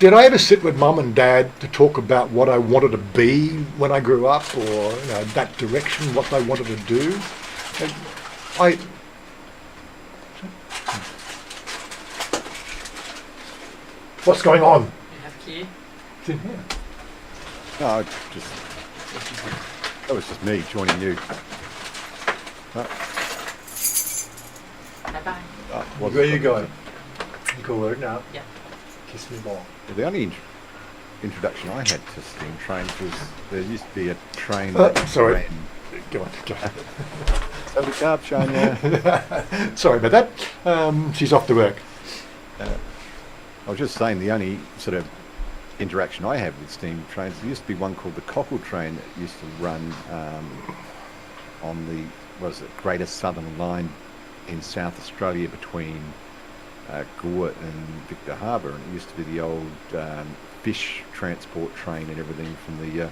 Speaker 1: Did I ever sit with Mum and Dad to talk about what I wanted to be when I grew up, or that direction, what I wanted to do? What's going on?
Speaker 3: You have key?
Speaker 1: It's in here.
Speaker 2: No, that was just me joining you.
Speaker 3: Bye-bye.
Speaker 1: Where you going? You go work now.
Speaker 3: Yeah.
Speaker 1: Kiss me more.
Speaker 2: Well, the only introduction I had to steam trains was there used to be a train.
Speaker 1: Sorry.
Speaker 2: Ran.
Speaker 1: Go on.
Speaker 2: Have a cup, Chanya.
Speaker 1: Sorry about that. She's off to work.
Speaker 2: I was just saying the only sort of interaction I have with steam trains, there used to be one called the Cockle train that used to run on the Greater Southern Line in South Australia between Gore and Victor Harbour, and it used to be the old fish transport train and everything from the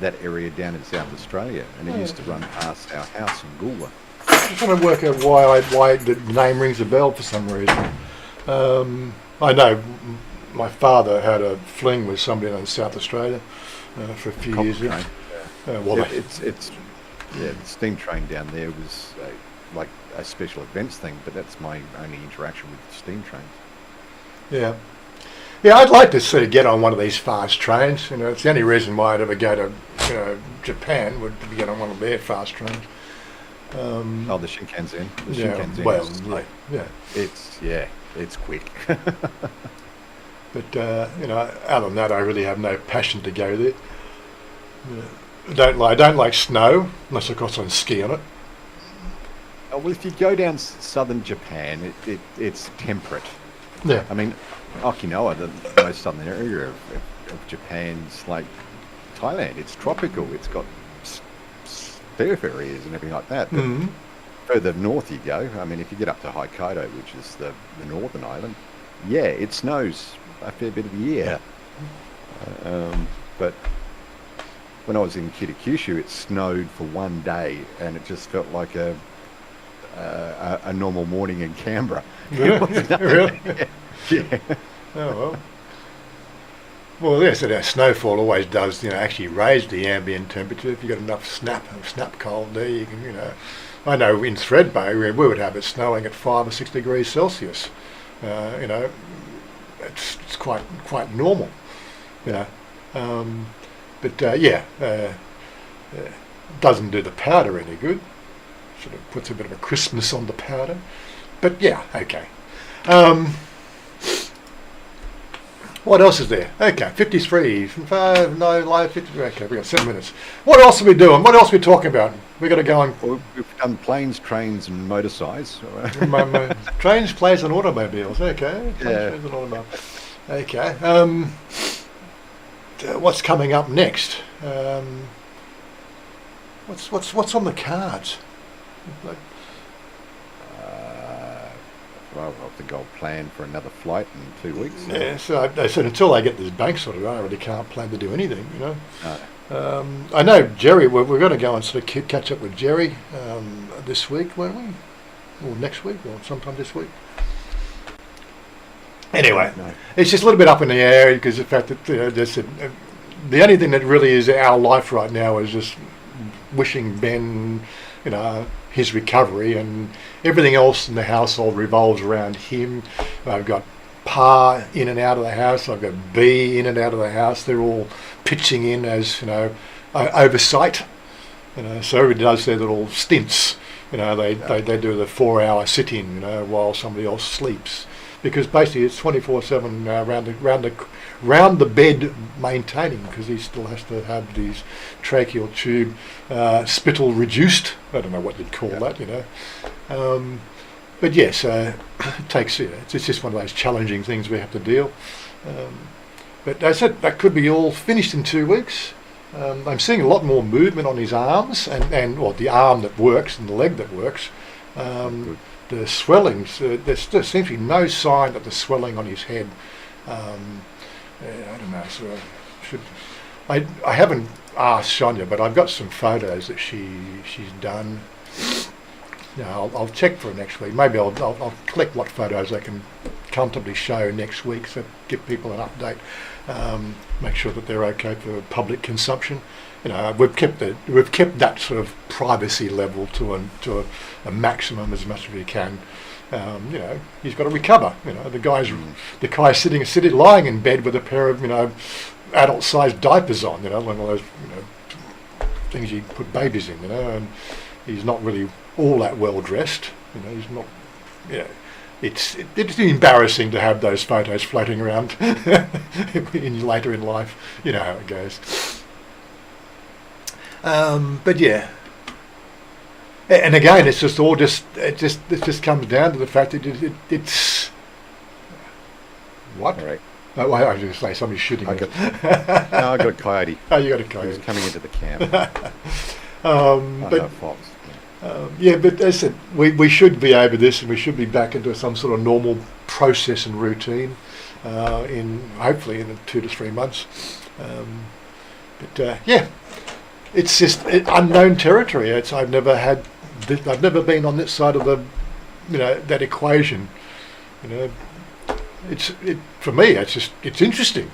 Speaker 2: that area down in South Australia, and it used to run past our house in Goolwa.
Speaker 1: I'm trying to work out why the name rings a bell for some reason. I know my father had a fling with somebody in South Australia for a few years.
Speaker 2: Train. The steam train down there was like a special events thing, but that's my only interaction with steam trains. Yeah.
Speaker 1: Yeah, I'd like to sort of get on one of these fast trains. It's the only reason why I'd ever go to Japan would be get on one of their fast trains.
Speaker 2: The Shinkansen. The Shinkansen. It's quick.
Speaker 1: But other than that, I really have no passion to go there. I don't like snow unless of course I can ski on it.
Speaker 2: Well, if you go down southern Japan, it's temperate.
Speaker 1: Yeah.
Speaker 2: I mean, Okinawa, the most southern area of Japan's like Thailand. It's tropical. It's got surf areas and everything like that. But further north you go, I mean, if you get up to Hokkaido, which is the northern island, it snows a fair bit of the year. But when I was in Kitakyushu, it snowed for one day, and it just felt like a normal morning in Canberra.
Speaker 1: Really?
Speaker 2: Yeah.
Speaker 1: Oh well. Well, yes, that snowfall always does, actually raise the ambient temperature. If you've got enough snap cold there, you can, I know in Threadbay we would have it snowing at 5 or 6 degrees Celsius. It's quite normal, doesn't do the powder any good. Sort of puts a bit of a crispness on the powder, but okay. What else is there? Okay, 53, 5, 9, live 53. Okay, we got 7 minutes. What else are we doing? What else are we talking about? We got to go on.
Speaker 2: Well, we've done planes, trains, and motorcycles.
Speaker 1: Trains, planes, and automobiles. Okay.
Speaker 2: Yeah.
Speaker 1: Trains and automobiles. Okay. What's coming up next? What's on the cards? Like,
Speaker 2: Well, I think I'll plan for another flight in 2 weeks.
Speaker 1: yeah, so I said until I get this bank sorted, I really can't plan to do anything. You know.
Speaker 2: No.
Speaker 1: I know Jerry. We're going to go and sort of catch up with Jerry this week, won't we? Or next week, or sometime this week. Anyway,
Speaker 2: No.
Speaker 1: it's just a little bit up in the air because the fact that the only thing that really is our life right now is just wishing Ben, his recovery, and everything else in the household revolves around him. I've got Pa in and out of the house. I've got B in and out of the house. They're all pitching in as oversight. So everybody does their little stints. They do the 4-hour sit-in, while somebody else sleeps. Because basically it's 24/7 round the bed maintaining, because he still has to have these tracheal tube spittle reduced. I don't know what you'd call that, But yes, it takes. It's just one of those challenging things we have to deal. But as I said, that could be all finished in 2 weeks. I'm seeing a lot more movement on his arms and the arm that works and the leg that works.
Speaker 2: Good.
Speaker 1: The swellings, there seems to be no sign of the swelling on his head. I don't know. So I haven't asked Chanya, but I've got some photos that she's done. I'll check for next week. Maybe I'll collect what photos I can comfortably show next week, so give people an update. Make sure that they're okay for public consumption. We've kept that sort of privacy level to a maximum as much as we can. He's got to recover. The guy's sitting lying in bed with a pair of adult-sized diapers on. One of those things you put babies in. And he's not really all that well dressed. He's not. It's embarrassing to have those photos floating around later in life. You know how it goes. But yeah, and again, it's just all it just comes down to the fact that it's what?
Speaker 2: Right.
Speaker 1: Oh, I was going to say somebody's shooting.
Speaker 2: I
Speaker 1: me.
Speaker 2: got a coyote.
Speaker 1: Oh, you got a
Speaker 2: He
Speaker 1: coyote.
Speaker 2: was coming into the camp.
Speaker 1: But
Speaker 2: Fox.
Speaker 1: but as I said, we should be over this, and we should be back into some sort of normal process and routine hopefully in 2 to 3 months. Yeah. It's just unknown territory. I've never been on this side of that equation. For me. It's interesting.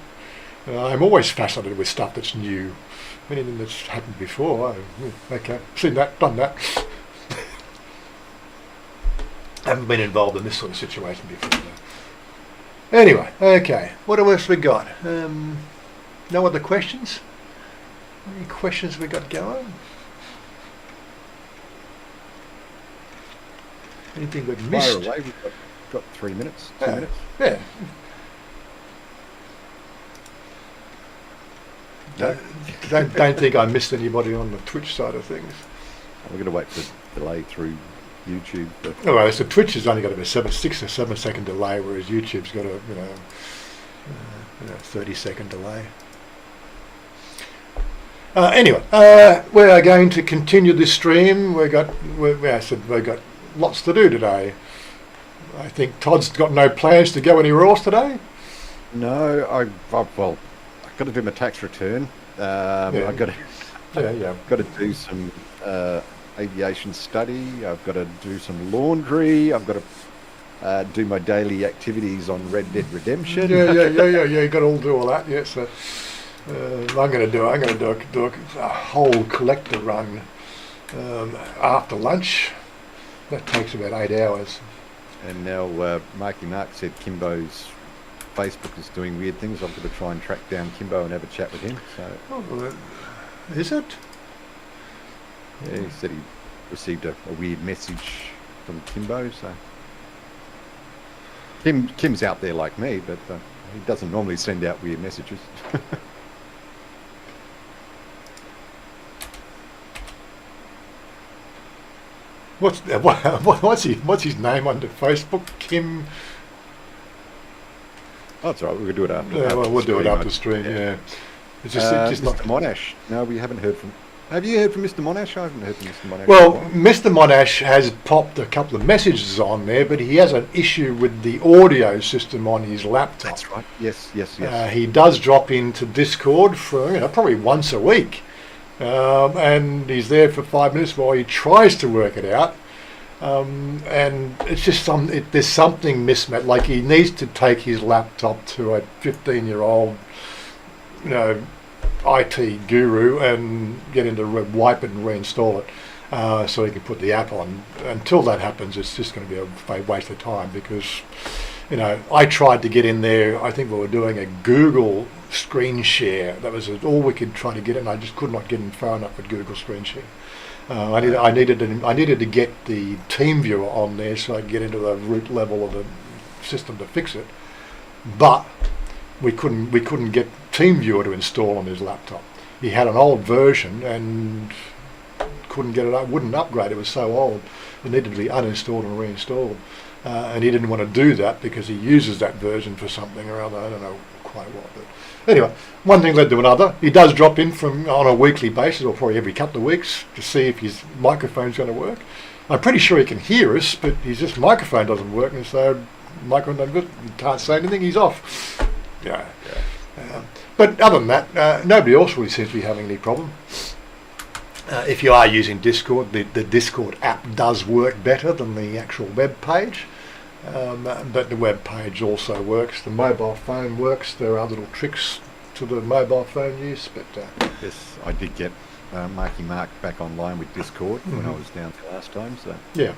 Speaker 1: I'm always fascinated with stuff that's new. Anything that's happened before. Okay, seen that, done that. Haven't been involved in this sort of situation before. Though. Anyway, okay. What else we got? No other questions? Any questions we got going? Anything we've missed?
Speaker 2: Fire away. We've got 3 minutes. 2 minutes.
Speaker 1: Yeah.
Speaker 2: No.
Speaker 1: Don't think I missed anybody on the Twitch side of things.
Speaker 2: We're going to wait for delay through YouTube. But
Speaker 1: Oh, well, so Twitch has only got a 6 or 7 second delay, whereas YouTube's got a 30-second delay. Anyway, we are going to continue this stream. We've got lots to do today. I think Todd's got no plans to go anywhere else today.
Speaker 2: no, I've got to do my tax return. I've got to do some aviation study. I've got to do some laundry. I've got to do my daily activities on Red Dead Redemption.
Speaker 1: Yeah. You got to do all that. Yeah. So I'm going to do a whole collector run after lunch. That takes about 8 hours.
Speaker 2: And now Marky Mark said Kimbo's Facebook is doing weird things. I've got to try and track down Kimbo and have a chat with him. So
Speaker 1: Is it?
Speaker 2: yeah, he said he received a weird message from Kimbo. So Kim's out there like me, but he doesn't normally send out weird messages.
Speaker 1: What's his name under Facebook? Kim.
Speaker 2: Oh, that's all right. We could do it after.
Speaker 1: Yeah,
Speaker 2: after
Speaker 1: well,
Speaker 2: the
Speaker 1: we'll do it
Speaker 2: stream,
Speaker 1: after stream. Yeah. It's just
Speaker 2: Mr.
Speaker 1: not.
Speaker 2: Monash. No, we haven't heard from. Have you heard from Mr. Monash? I haven't heard from Mr. Monash.
Speaker 1: Well, Mr. Monash has popped a couple of messages on there, but he has an issue with the audio system on his laptop.
Speaker 2: That's right. Yes.
Speaker 1: He does drop into Discord for probably once a week, and he's there for 5 minutes while he tries to work it out. And it's just there's something mismatched. Like he needs to take his laptop to a 15-year-old, IT guru and get into wipe it and reinstall it, so he can put the app on. Until that happens, it's just going to be a waste of time because, I tried to get in there. I think we were doing a Google screen share. That was all we could try to get in. I just could not get in far enough with Google screen share. I needed to get the TeamViewer on there so I could get into the root level of the system to fix it, but we couldn't get TeamViewer to install on his laptop. He had an old version and couldn't get it up, wouldn't upgrade. It was so old, it needed to be uninstalled and reinstalled, and he didn't want to do that because he uses that version for something or other. I don't know quite what, but anyway, one thing led to another. He does drop in on a weekly basis, or probably every couple of weeks, to see if his microphone's going to work. I'm pretty sure he can hear us, but his microphone doesn't work, and so microphone doesn't work. He can't say anything. He's off. Yeah. But other than that, nobody else really seems to be having any problem. If you are using Discord, the Discord app does work better than the actual web page. But the web page also works. The mobile phone works. There are little tricks to the mobile phone use, but
Speaker 2: Yes, I did get Marky Mark back online with Discord when I was down there last time. So
Speaker 1: yeah.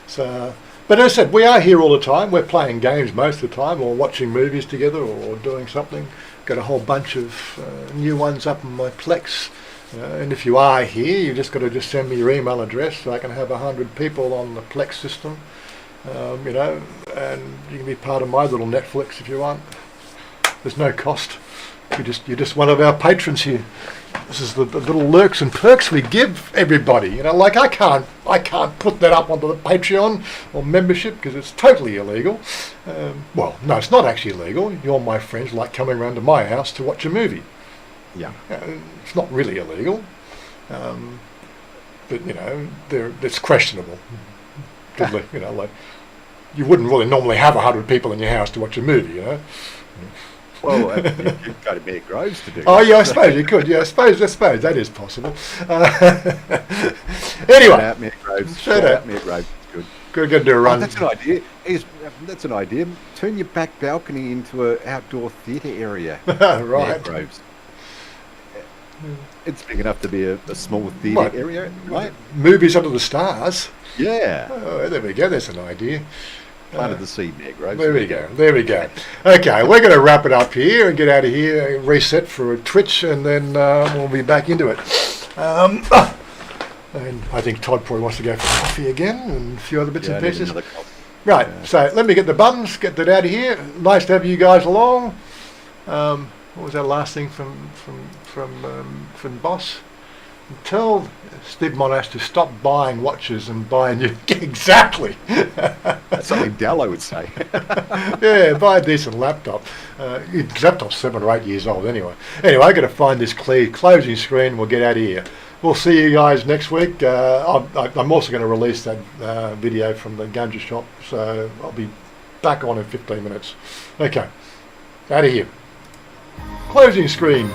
Speaker 1: So, but as I said, we are here all the time. We're playing games most of the time, or watching movies together, or doing something. Got a whole bunch of new ones up in my Plex. And if you are here, you just got to send me your email address so I can have 100 people on the Plex system. And you can be part of my little Netflix if you want. There's no cost. You're just one of our patrons here. This is the little lurks and perks we give everybody. Like I can't put that up onto the Patreon or membership because it's totally illegal. Well, no, it's not actually illegal. You're my friends, like coming around to my house to watch a movie.
Speaker 2: yeah,
Speaker 1: It's not really illegal, but it's questionable. Like you wouldn't really normally have 100 people in your house to watch a movie,
Speaker 2: well, you could go to Mayor Groves to do.
Speaker 1: Oh
Speaker 2: that.
Speaker 1: yeah, I suppose you could. Yeah, I suppose that is possible. Anyway,
Speaker 2: Shout out Mayor Groves.
Speaker 1: Shout
Speaker 2: Shout
Speaker 1: out.
Speaker 2: out Mayor Groves. Good.
Speaker 1: go do a run.
Speaker 2: That's an idea. That's an idea. Turn your back balcony into an outdoor theatre area. Mayor
Speaker 1: Right.
Speaker 2: Groves. It's big enough to be a small theatre
Speaker 1: What?
Speaker 2: area, right?
Speaker 1: Movies under the stars.
Speaker 2: Yeah.
Speaker 1: Oh, there we go. There's an idea.
Speaker 2: Planted the seed, Mayor Groves.
Speaker 1: There we go. Okay, we're going to wrap it up here and get out of here, reset for a Twitch, and then we'll be back into it. And I think Todd probably wants to go for coffee again and a few other bits
Speaker 2: Yeah, I
Speaker 1: and
Speaker 2: need
Speaker 1: pieces.
Speaker 2: another coffee.
Speaker 1: Right,
Speaker 2: Yeah.
Speaker 1: so let me get the buttons, get that out of here. Nice to have you guys along. What was that last thing from Boss? Tell Steve Monash to stop buying watches and buying you exactly.
Speaker 2: That's something Dallo would say.
Speaker 1: Yeah, buy a decent laptop. His laptop's 7 or 8 years old anyway. Anyway, I've got to find this closing screen. We'll get out of here. We'll see you guys next week. I'm also going to release that video from the Gunja shop, so I'll be back on in 15 minutes. Okay, out of here. Closing screen.